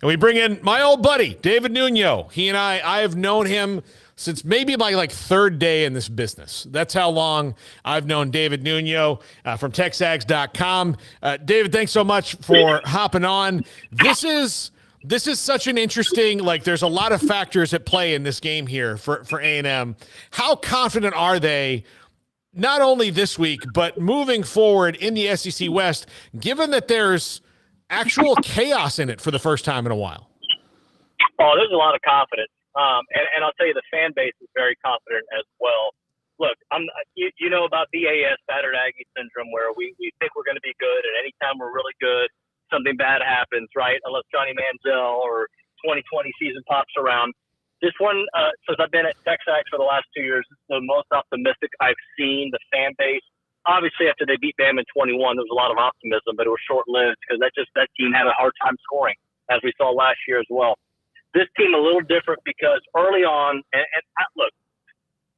And we bring in my old buddy, David Nuno. He and I have known him since maybe my third day in this business. That's how long I've known David Nuno from TexAgs.com. David, thanks so much for hopping on. This is such an interesting, there's a lot of factors at play in this game here for A&M. How confident are they, not only this week, but moving forward in the SEC West, given that there's actual chaos in it for the first time in a while? Oh, there's a lot of confidence. And I'll tell you, the fan base is very confident as well. Look, you know about BAS, battered Aggie syndrome, where we think we're going to be good, and anytime we're really good, something bad happens, right? Unless Johnny Manziel or 2020 season pops around. This one, since I've been at Texas for the last 2 years, is the most optimistic I've seen the fan base. Obviously, after they beat Bama in 21, there was a lot of optimism, but it was short-lived because that team had a hard time scoring, as we saw last year as well. This team a little different because early on, look,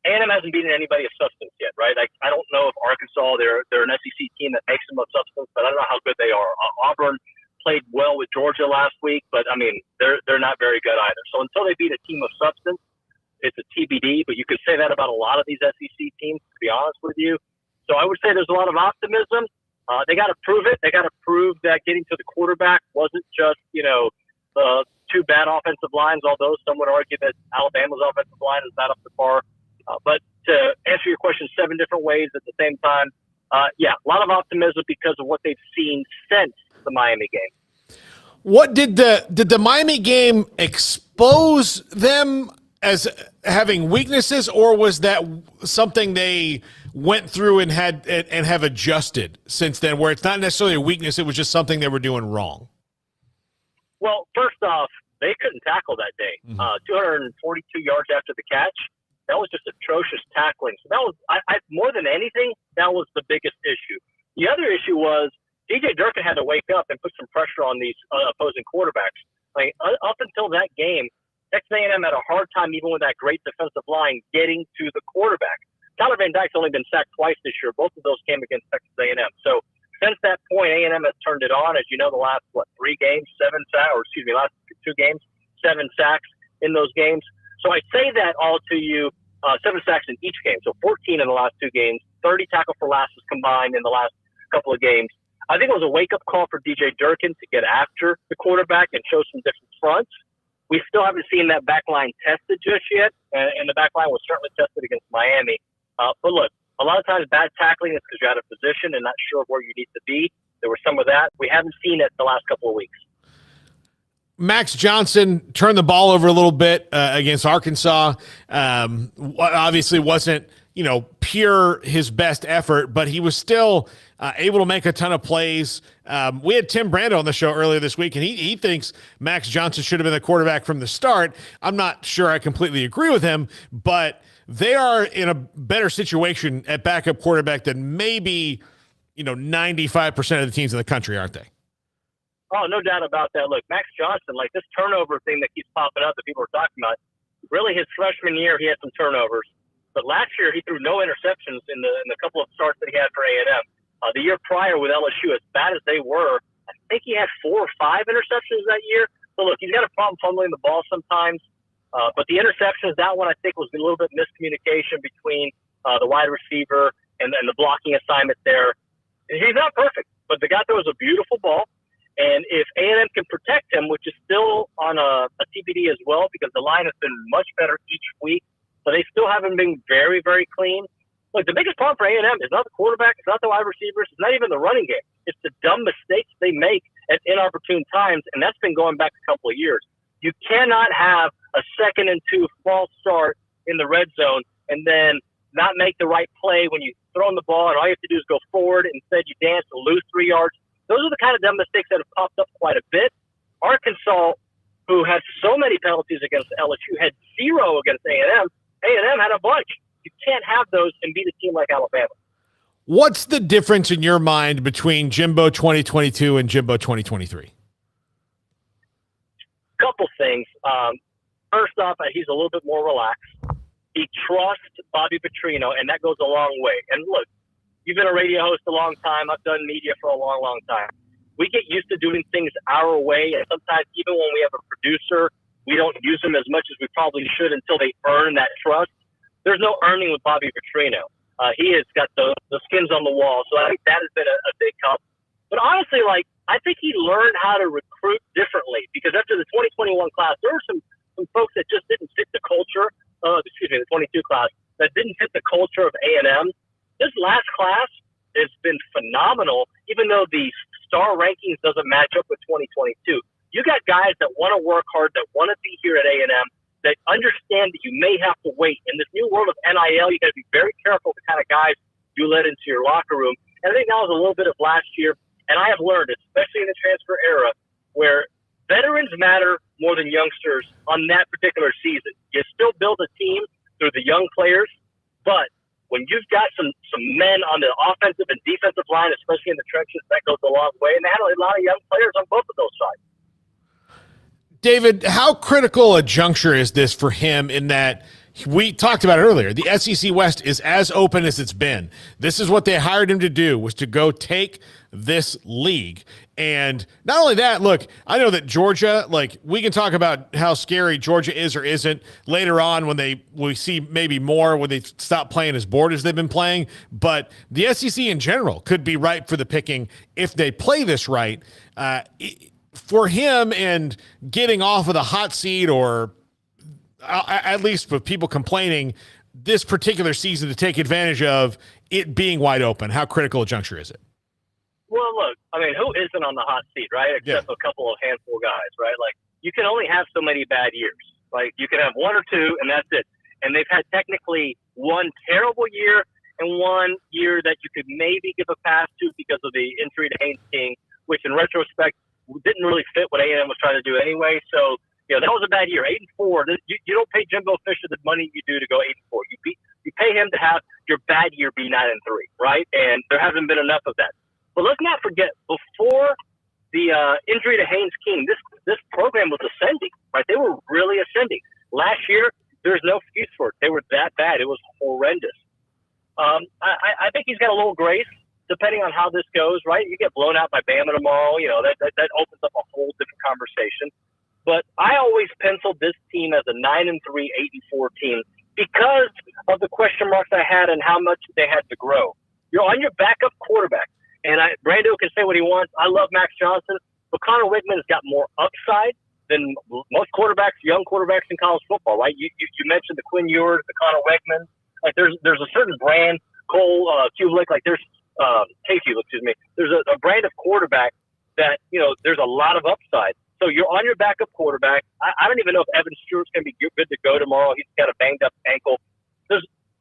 A&M hasn't beaten anybody of substance yet, right? I don't know if Arkansas, they're an SEC team that makes them of substance, but I don't know how good they are. Auburn played well with Georgia last week, but I mean, they're not very good either. So until they beat a team of substance, it's a TBD, but you could say that about a lot of these SEC teams, to be honest with you. So I would say there's a lot of optimism. They got to prove it. They got to prove that getting to the quarterback wasn't just, two bad offensive lines, although some would argue that Alabama's offensive line is not up to par. But to answer your question 7 different ways at the same time, a lot of optimism because of what they've seen since the Miami game. What did the Miami game expose them as having weaknesses, or was that something they went through and have adjusted since then, where it's not necessarily a weakness, it was just something they were doing wrong? Well, first off, they couldn't tackle that day. 242 yards after the catch. That was just atrocious tackling. So that was, more than anything, that was the biggest issue. The other issue was DJ Durkin had to wake up and put some pressure on these opposing quarterbacks. Up until that game, Texas A&M had a hard time, even with that great defensive line, getting to the quarterback. Tyler Van Dyke's only been sacked twice this year. Both of those came against Texas A&M. So since that point, A&M has turned it on. As you know, the last, 3 games, last 2 games, 7 sacks in those games. So I say that all to you, 7 sacks in each game. So 14 in the last 2 games, 30 tackle for losses combined in the last couple of games. I think it was a wake-up call for DJ Durkin to get after the quarterback and show some different fronts. We still haven't seen that back line tested just yet, and the back line was certainly tested against Miami. But look, a lot of times bad tackling is because you're out of position and not sure where you need to be. There was some of that. We haven't seen it the last couple of weeks. Max Johnson turned the ball over a little bit against Arkansas. Obviously wasn't, pure his best effort, but he was still able to make a ton of plays. We had Tim Brando on the show earlier this week, and he thinks Max Johnson should have been the quarterback from the start. I'm not sure I completely agree with him, but they are in a better situation at backup quarterback than maybe, 95% of the teams in the country, aren't they? Oh, no doubt about that. Look, Max Johnson, this turnover thing that keeps popping up that people are talking about, really his freshman year he had some turnovers. But last year he threw no interceptions in the couple of starts that he had for A&M. The year prior with LSU, as bad as they were, I think he had 4 or 5 interceptions that year. So, look, he's got a problem fumbling the ball sometimes. But the interceptions, that one I think was a little bit miscommunication between the wide receiver and the blocking assignment there. He's not perfect, but the guy throws a beautiful ball. And if A&M can protect him, which is still on a TBD as well, because the line has been much better each week, but they still haven't been very, very clean. Look, the biggest problem for A&M is not the quarterback, it's not the wide receivers, it's not even the running game. It's the dumb mistakes they make at inopportune times, and that's been going back a couple of years. You cannot have a 2nd and 2 false start in the red zone and then not make the right play when you throw in the ball and all you have to do is go forward. Instead, you dance and lose 3 yards. Those are the kind of dumb mistakes that have popped up quite a bit. Arkansas, who had so many penalties against LSU, had 0 against A&M. A&M had a bunch. You can't have those and beat a team like Alabama. What's the difference in your mind between Jimbo 2022 and Jimbo 2023? Couple things. First off, he's a little bit more relaxed. He trusts Bobby Petrino, and that goes a long way. And look, you've been a radio host a long time. I've done media for a long, long time. we get used to doing things our way. And sometimes even when we have a producer, we don't use them as much as we probably should until they earn that trust. There's no earning with Bobby Petrino. He has got the skins on the wall. So I think that has been a big help. But honestly, like, I think he learned how to recruit differently, because after the 2021 class, there were some folks that just didn't fit the culture. The 22 class that didn't fit the culture of A&M. This last class has been phenomenal, even though the star rankings doesn't match up with 2022. You got guys that want to work hard, that want to be here at A&M, that understand that you may have to wait. In this new world of NIL, you got to be very careful the kind of guys you let into your locker room. And I think that was a little bit of last year. And I have learned, especially in the transfer era, where veterans matter more than youngsters on that particular season. You still build a team through the young players, but when you've got some men on the offensive and defensive line, especially in the trenches, that goes a long way. And they had a lot of young players on both of those sides. David, how critical a juncture is this for him in that we talked about it earlier? The SEC West is as open as it's been. This is what they hired him to do, was to go take this league. And not only that, look, I know that Georgia, like, we can talk about how scary Georgia is or isn't later on when we see maybe more when they stop playing as bored as they've been playing. But the SEC in general could be ripe for the picking if they play this right. For him and getting off of the hot seat, or at least with people complaining this particular season, to take advantage of it being wide open, how critical a juncture is it? Well, look, I mean, who isn't on the hot seat, right? Except a couple of handful guys, right? Like, you can only have so many bad years. Like, you can have one or two, and that's it. And they've had technically one terrible year and one year that you could maybe give a pass to because of the injury to Haynes King, which in retrospect didn't really fit what A&M was trying to do anyway. So, that was a bad year. 8-4. You don't pay Jimbo Fisher the money you do to go 8-4. You pay him to have your bad year be 9-3, right? And there hasn't been enough of that. But let's not forget, before the injury to Haynes King, this program was ascending, right? They were really ascending. Last year, there's no excuse for it. They were that bad. It was horrendous. I think he's got a little grace, depending on how this goes, right? You get blown out by Bama tomorrow, that opens up a whole different conversation. But I always penciled this team as a 9-3, 8-4 team because of the question marks I had and how much they had to grow. You're on your backup quarterback. And Brando can say what he wants. I love Max Johnson, but Connor Wigman's got more upside than most quarterbacks, young quarterbacks in college football, right? You mentioned the Quinn Ewers, the Connor Wigman. Like, there's a certain brand, Cole Kubelik, like there's There's a brand of quarterback that, there's a lot of upside. So you're on your backup quarterback. I don't even know if Evan Stewart's going to be good to go tomorrow. He's got a banged up ankle.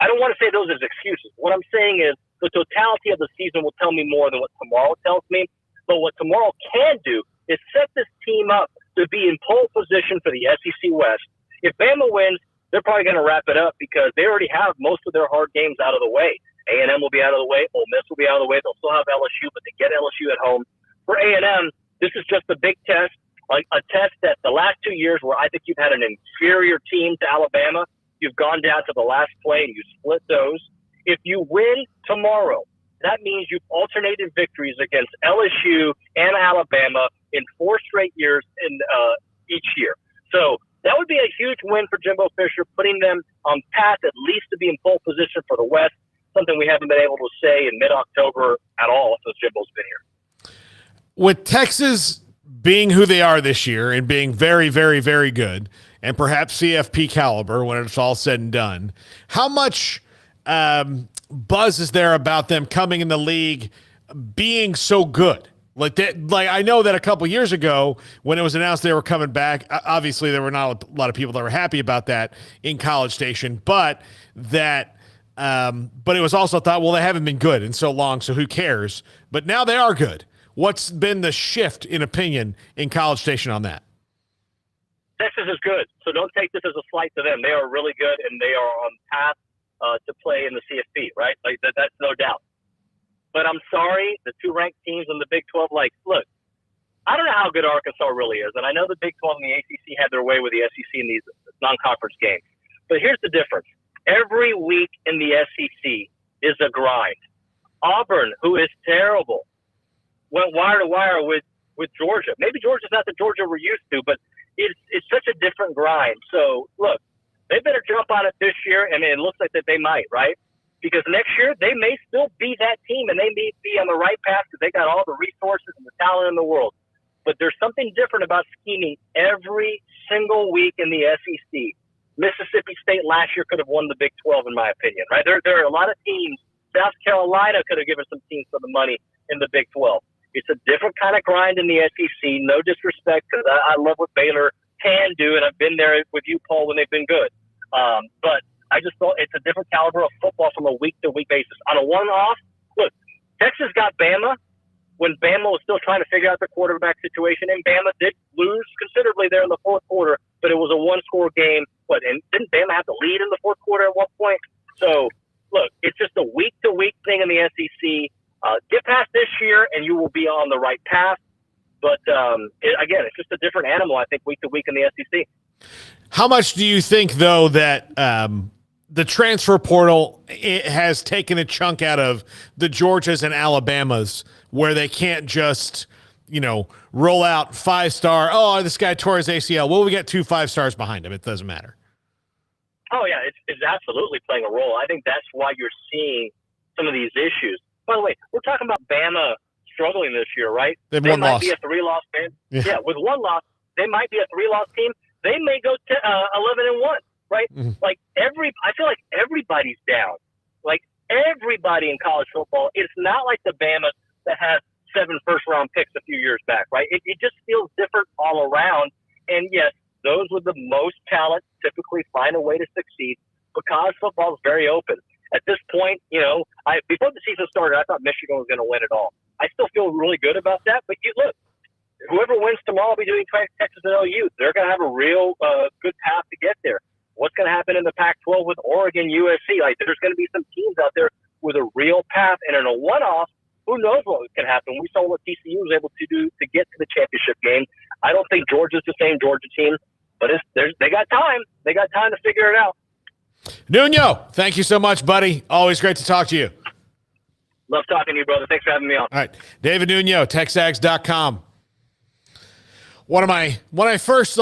I don't want to say those as excuses. What I'm saying is the totality of the season will tell me more than what tomorrow tells me. But what tomorrow can do is set this team up to be in pole position for the SEC West. If Bama wins, they're probably going to wrap it up because they already have most of their hard games out of the way. A&M will be out of the way. Ole Miss will be out of the way. They'll still have LSU, but they get LSU at home. For A&M, this is just a big test, like a test that the last 2 years where I think you've had an inferior team to Alabama, you've gone down to the last play and you split those. If you win tomorrow, that means you've alternated victories against LSU and Alabama in 4 straight years in each year. So that would be a huge win for Jimbo Fisher, putting them on path at least to be in pole position for the West, something we haven't been able to say in mid-October at all since Jimbo's been here. With Texas being who they are this year and being very, very, very good, and perhaps CFP caliber when it's all said and done, how much buzz is there about them coming in the league being so good? Like I know that a couple years ago when it was announced they were coming back, obviously there were not a lot of people that were happy about that in College Station, but it was also thought, well, they haven't been good in so long, so who cares? But now they are good. What's been the shift in opinion in College Station on that? Texas is good, so don't take this as a slight to them. They are really good, and they are on path to play in the CFP, right? Like that's no doubt. But I'm sorry, the 2 ranked teams in the Big 12, look, I don't know how good Arkansas really is, and I know the Big 12 and the ACC had their way with the SEC in these non-conference games. But here's the difference. Every week in the SEC is a grind. Auburn, who is terrible, went wire to wire with Georgia. Maybe Georgia's not the Georgia we're used to, but it's such a different grind. So look, they better jump on it this year, and it looks like that they might, right? Because next year they may still be that team, and they may be on the right path because they got all the resources and the talent in the world. But there's something different about scheming every single week in the SEC. Mississippi State last year could have won the Big 12, in my opinion, right? There are a lot of teams. South Carolina could have given some teams some of the money in the Big 12. It's a different kind of grind in the SEC. No disrespect, because I love what Baylor can do, and I've been there with you, Paul, when they've been good. But I just thought it's a different caliber of football from a week-to-week basis. On a one-off, look, Texas got Bama when Bama was still trying to figure out the quarterback situation, and Bama did lose considerably there in the fourth quarter, but it was a one-score game. And didn't Bama have to lead in the fourth quarter at one point? So, look, it's just a week-to-week thing in the SEC. Get past this year, and you will be on the right path. But, again, it's just a different animal, I think, week-to-week in the SEC. How much do you think, though, that the transfer portal has taken a chunk out of the Georgias and Alabamas where they can't just, roll out 5-star, oh, this guy tore his ACL. Well, we get 2 5-stars behind him. It doesn't matter. Oh, yeah, it's absolutely playing a role. I think that's why you're seeing some of these issues. By the way, we're talking about Bama struggling this year, right? They might loss. be a 3-loss team. Yeah, with one loss, they might be a 3-loss team. They may go to 11-1, right? Mm-hmm. I feel like everybody's down. Like everybody in college football. It's not like the Bama that had 7 first-round picks a few years back, right? It just feels different all around. And yes, those with the most talent typically find a way to succeed. But college football is very open. At this point, before the season started, I thought Michigan was going to win it all. I still feel really good about that. But look, whoever wins tomorrow will be doing Texas and OU. They're going to have a real good path to get there. What's going to happen in the Pac-12 with Oregon, USC? Like, there's going to be some teams out there with a real path. And in a one-off, who knows what can happen? We saw what TCU was able to do to get to the championship game. I don't think Georgia's the same Georgia team, but they got time. They got time to figure it out. Nuno, thank you so much, buddy. Always great to talk to you. Love talking to you, brother. Thanks for having me on. All right. David Nuno, TexAgs.com. When I first